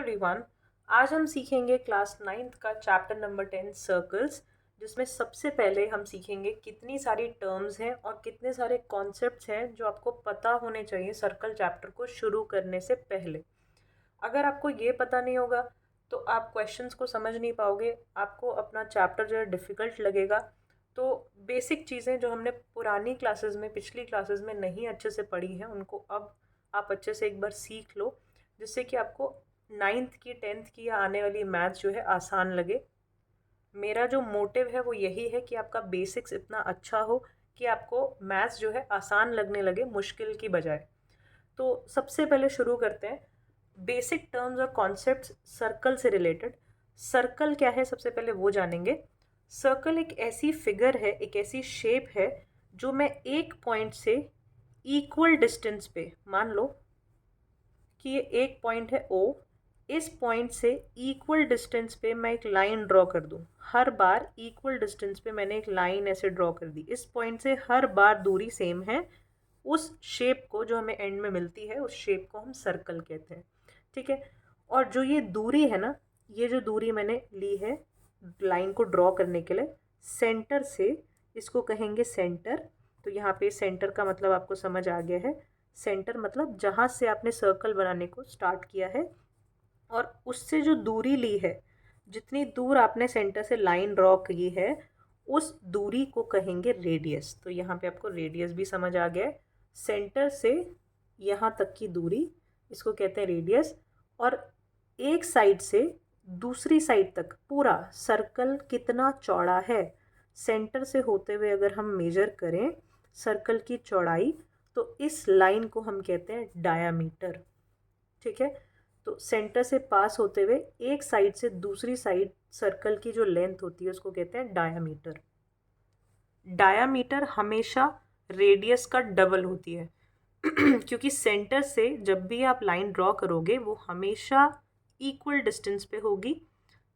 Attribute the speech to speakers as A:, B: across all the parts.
A: Everyone. आज हम सीखेंगे क्लास 9th का चैप्टर नंबर 10 सर्कल्स, जिसमें सबसे पहले हम सीखेंगे कितनी सारी टर्म्स हैं और कितने सारे कॉन्सेप्ट्स हैं जो आपको पता होने चाहिए सर्कल चैप्टर को शुरू करने से पहले। अगर आपको ये पता नहीं होगा तो आप क्वेश्चंस को समझ नहीं पाओगे, आपको अपना चैप्टर जो है डिफ़िकल्ट लगेगा। तो बेसिक चीज़ें जो हमने पुरानी क्लासेस में, पिछली क्लासेस में नहीं अच्छे से पढ़ी हैं, उनको अब आप अच्छे से एक बार सीख लो, जिससे कि आपको 9th की 10th की या आने वाली मैथ्स जो है आसान लगे। मेरा जो मोटिव है वो यही है कि आपका बेसिक्स इतना अच्छा हो कि आपको मैथ्स जो है आसान लगने लगे मुश्किल की बजाय। तो सबसे पहले शुरू करते हैं बेसिक टर्म्स और कॉन्सेप्ट्स सर्कल से रिलेटेड। सर्कल क्या है सबसे पहले वो जानेंगे। सर्कल एक ऐसी फिगर है, एक ऐसी शेप है जो मैं एक पॉइंट से इक्वल डिस्टेंस पे, मान लो कि ये एक पॉइंट है ओ, इस पॉइंट से इक्वल डिस्टेंस पे मैं एक लाइन ड्रॉ कर दूँ। हर बार इक्वल डिस्टेंस पे मैंने एक लाइन ऐसे ड्रॉ कर दी, इस पॉइंट से हर बार दूरी सेम है। उस शेप को जो हमें एंड में मिलती है, उस शेप को हम सर्कल कहते हैं। ठीक है। और जो ये दूरी है ना, ये जो दूरी मैंने ली है लाइन को ड्रॉ करने के लिए, सेंटर से, इसको कहेंगे सेंटर। तो यहाँ पे सेंटर का मतलब आपको समझ आ गया है। सेंटर मतलब जहाँ से आपने सर्कल बनाने को स्टार्ट किया है और उससे जो दूरी ली है, जितनी दूर आपने सेंटर से लाइन ड्रॉ की है, उस दूरी को कहेंगे रेडियस। तो यहाँ पे आपको रेडियस भी समझ आ गया है। सेंटर से यहाँ तक की दूरी, इसको कहते हैं रेडियस। और एक साइड से दूसरी साइड तक पूरा सर्कल कितना चौड़ा है, सेंटर से होते हुए अगर हम मेजर करें सर्कल की चौड़ाई, तो इस लाइन को हम कहते हैं डायामीटर। ठीक है। तो सेंटर से पास होते हुए एक साइड से दूसरी साइड सर्कल की जो लेंथ होती है उसको कहते हैं डायामीटर। डायामीटर हमेशा रेडियस का डबल होती है क्योंकि सेंटर से जब भी आप लाइन ड्रॉ करोगे वो हमेशा इक्वल डिस्टेंस पे होगी।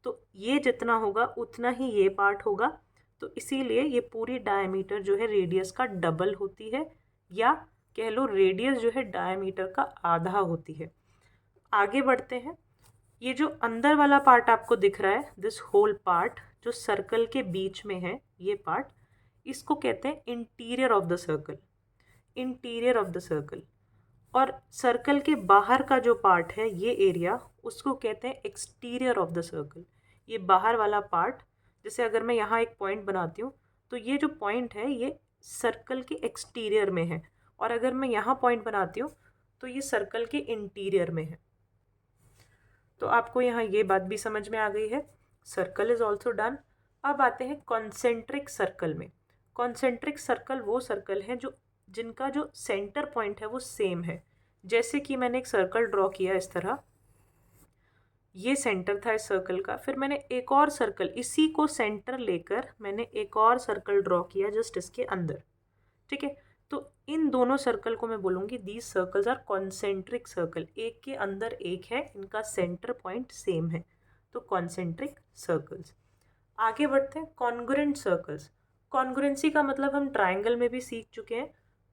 A: तो ये जितना होगा उतना ही ये पार्ट होगा। तो इसीलिए ये पूरी डायमीटर जो है रेडियस का डबल होती है, या कह लो रेडियस जो है डायमीटर का आधा होती है। आगे बढ़ते हैं। ये जो अंदर वाला पार्ट आपको दिख रहा है, दिस होल पार्ट जो सर्कल के बीच में है, ये पार्ट, इसको कहते हैं interior of the circle. Interior of the circle. और सर्कल के बाहर का जो पार्ट है, ये एरिया, उसको कहते हैं एक्सटीरियर ऑफ द सर्कल। ये बाहर वाला पार्ट, जैसे अगर मैं यहाँ एक पॉइंट बनाती हूँ तो ये जो पॉइंट है ये सर्कल के एक्सटीरियर में है, और अगर मैं यहाँ पॉइंट बनाती हूँ तो ये सर्कल के इंटीरियर में है। तो आपको यहाँ ये बात भी समझ में आ गई है। Circle is also done. अब आते हैं कॉन्सेंट्रिक सर्कल में। कॉन्सेंट्रिक सर्कल वो सर्कल है जो जिनका जो सेंटर पॉइंट है वो सेम है। जैसे कि मैंने एक सर्कल ड्रॉ किया इस तरह, ये सेंटर था इस सर्कल का, फिर मैंने एक और सर्कल इसी को सेंटर लेकर मैंने एक और सर्कल ड्रॉ किया जस्ट इसके अंदर। ठीक है। तो इन दोनों सर्कल को मैं बोलूँगी these circles are concentric circle. एक के अंदर एक है, इनका सेंटर पॉइंट सेम है, तो कॉन्सेंट्रिक सर्कल्स। आगे बढ़ते हैं कॉन्ग्रुएंट सर्कल्स। कॉन्ग्रुएंसी का मतलब हम ट्राइंगल में भी सीख चुके हैं।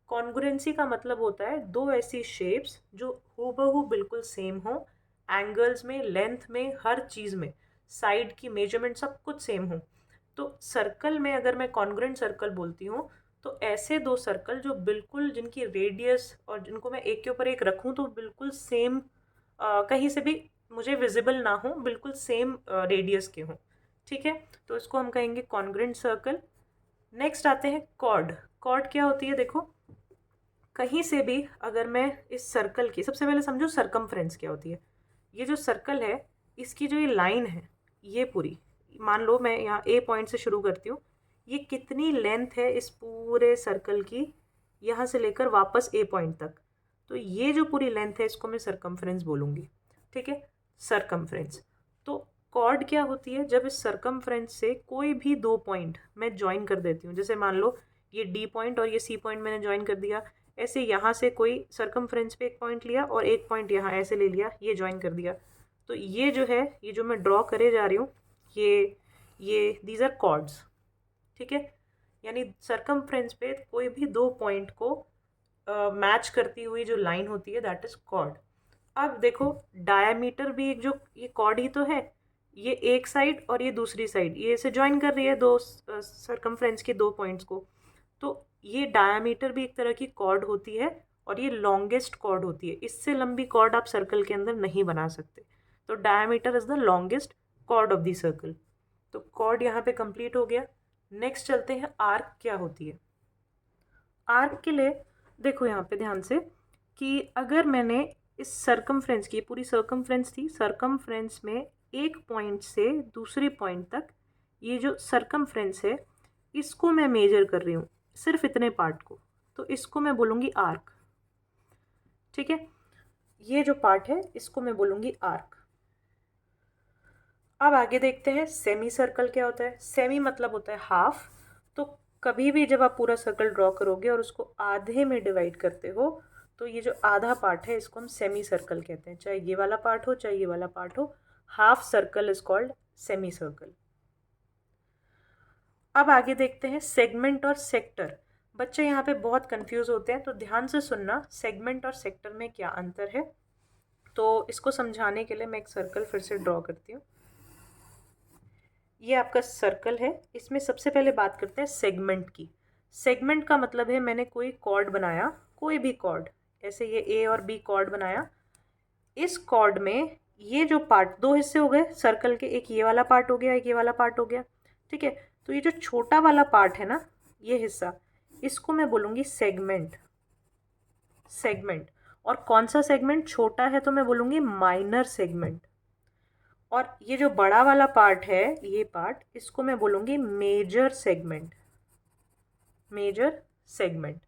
A: कॉन्ग्रुएंसी का मतलब होता है दो ऐसी शेप्स जो हूबहू बिल्कुल सेम हो, एंगल्स में, लेंथ में, हर चीज़ में, साइड की मेजरमेंट सब कुछ सेम हो। तो सर्कल में अगर मैं कॉन्ग्रुएंट सर्कल बोलती हूँ तो ऐसे दो सर्कल जो बिल्कुल, जिनकी रेडियस और जिनको मैं एक के ऊपर एक रखूँ तो बिल्कुल सेम, कहीं से भी मुझे विजिबल ना हो, बिल्कुल सेम रेडियस के हों। ठीक है। तो इसको हम कहेंगे कॉन्ग्रुएंट सर्कल। नेक्स्ट आते हैं कॉर्ड। कॉर्ड क्या होती है, देखो कहीं से भी अगर मैं इस सर्कल की, सबसे पहले समझो सरकमफ्रेंस क्या होती है। ये जो सर्कल है इसकी जो ये लाइन है, ये पूरी, मान लो मैं यहाँ ए पॉइंट से शुरू करती हूँ, ये कितनी लेंथ है इस पूरे सर्कल की, यहाँ से लेकर वापस ए पॉइंट तक, तो ये जो पूरी लेंथ है इसको मैं सरकमफ्रेंस बोलूँगी। ठीक है। सरकमफ्रेंस। तो कॉर्ड क्या होती है, जब इस सरकमफ्रेंस से कोई भी दो पॉइंट मैं ज्वाइन कर देती हूँ, जैसे मान लो ये डी पॉइंट और ये सी पॉइंट मैंने ज्वाइन कर दिया, ऐसे यहाँ से कोई सरकमफ्रेंस पे एक पॉइंट लिया और एक पॉइंट यहाँ ऐसे ले लिया, ये ज्वाइन कर दिया, तो ये जो है, ये जो मैं ड्रॉ करे जा रही हूँ, ये दीज आर कॉर्ड्स। ठीक है। यानी सरकमफ्रेंस पे कोई भी दो पॉइंट को मैच करती हुई जो लाइन होती है, दैट इज कॉर्ड। अब देखो डायमीटर भी एक, जो ये कॉर्ड ही तो है, ये एक साइड और ये दूसरी साइड, ये इसे ज्वाइन कर रही है दो सरकमफ्रेंस के दो पॉइंट्स को। तो ये डायमीटर भी एक तरह की कॉर्ड होती है और ये लॉन्गेस्ट कॉर्ड होती है। इससे लंबी कॉर्ड आप सर्कल के अंदर नहीं बना सकते। तो diameter is the longest chord of the circle. तो कॉर्ड यहाँ पे कंप्लीट हो गया। नेक्स्ट चलते हैं आर्क क्या होती है। आर्क के लिए देखो यहाँ पे ध्यान से कि अगर मैंने इस सर्कमफ्रेंस की, पूरी सर्कमफ्रेंस थी, सर्कमफ्रेंस में एक पॉइंट से दूसरे पॉइंट तक ये जो सर्कमफ्रेंस है इसको मैं मेजर कर रही हूँ, सिर्फ इतने पार्ट को, तो इसको मैं बोलूँगी आर्क। ठीक है, ये जो पार्ट है इसको मैं बोलूँगी आर्क। अब आगे देखते हैं सेमी सर्कल क्या होता है। सेमी मतलब होता है हाफ। तो कभी भी जब आप पूरा सर्कल ड्रॉ करोगे और उसको आधे में डिवाइड करते हो तो ये जो आधा पार्ट है इसको हम सेमी सर्कल कहते हैं, चाहे ये वाला पार्ट हो चाहे ये वाला पार्ट हो। Half circle is called semi circle. अब आगे देखते हैं सेगमेंट और सेक्टर। बच्चे यहाँ पे बहुत कंफ्यूज होते हैं, तो ध्यान से सुनना सेगमेंट और सेक्टर में क्या अंतर है। तो इसको समझाने के लिए मैं एक सर्कल फिर से ड्रॉ करती हूँ। ये आपका सर्कल है, इसमें सबसे पहले बात करते हैं सेगमेंट की। सेगमेंट का मतलब है मैंने कोई कॉर्ड बनाया, कोई भी कॉर्ड, ऐसे ये ए और बी कॉर्ड बनाया। इस कॉर्ड में ये जो पार्ट, दो हिस्से हो गए सर्कल के, एक ये वाला पार्ट हो गया, एक ये वाला पार्ट हो गया। ठीक है, तो ये जो छोटा वाला पार्ट है ना, ये हिस्सा, इसको मैं बोलूँगी सेगमेंट। सेगमेंट। और कौन सा सेगमेंट छोटा है तो मैं बोलूँगी माइनर सेगमेंट। और ये जो बड़ा वाला पार्ट है, ये पार्ट, इसको मैं बोलूँगी मेजर सेगमेंट। Major segment.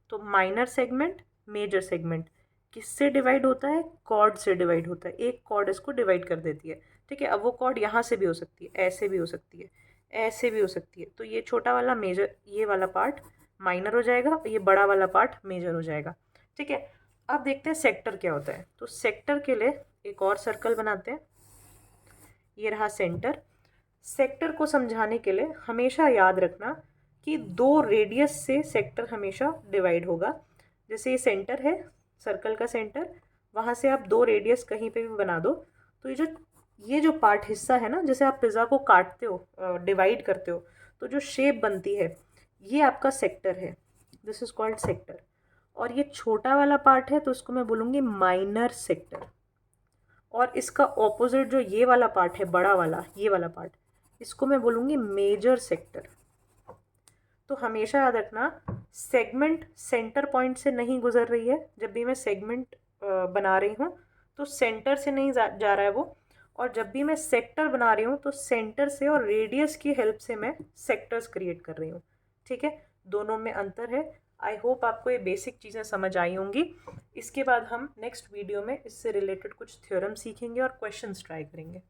A: तो माइनर सेगमेंट, मेजर सेगमेंट किससे डिवाइड होता है? कॉर्ड से डिवाइड होता है। एक कॉर्ड इसको डिवाइड कर देती है। ठीक है, अब वो कॉर्ड यहाँ से भी हो सकती है, ऐसे भी हो सकती है, ऐसे भी हो सकती है। तो ये छोटा वाला मेजर, ये वाला पार्ट माइनर हो जाएगा, ये बड़ा वाला पार्ट मेजर हो जाएगा। ठीक है, अब देखते हैं सेक्टर क्या होता है। तो सेक्टर के लिए एक और सर्कल बनाते हैं। ये रहा सेंटर। सेक्टर को समझाने के लिए हमेशा याद रखना कि दो रेडियस से सेक्टर हमेशा डिवाइड होगा। जैसे ये सेंटर है, सर्कल का सेंटर, वहाँ से आप दो रेडियस कहीं पे भी बना दो, तो ये जो पार्ट हिस्सा है ना, जैसे आप पिज़्ज़ा को काटते हो, डिवाइड करते हो, तो जो शेप बनती है ये आपका सेक्टर है। This is called sector. और ये छोटा वाला पार्ट है तो उसको मैं बोलूँगी माइनर सेक्टर। और इसका ऑपोजिट जो ये वाला पार्ट है, बड़ा वाला, ये वाला पार्ट, इसको मैं बोलूँगी मेजर सेक्टर। तो हमेशा याद रखना सेगमेंट सेंटर पॉइंट से नहीं गुजर रही है। जब भी मैं सेगमेंट बना रही हूँ तो सेंटर से नहीं जा रहा है वो। और जब भी मैं सेक्टर बना रही हूँ तो सेंटर से और रेडियस की हेल्प से मैं सेक्टर्स क्रिएट कर रही हूँ। ठीक है, दोनों में अंतर है। आई होप आपको ये बेसिक चीज़ें समझ आई होंगी। इसके बाद हम नेक्स्ट वीडियो में इससे रिलेटेड कुछ थ्योरम सीखेंगे और क्वेश्चंस ट्राई करेंगे।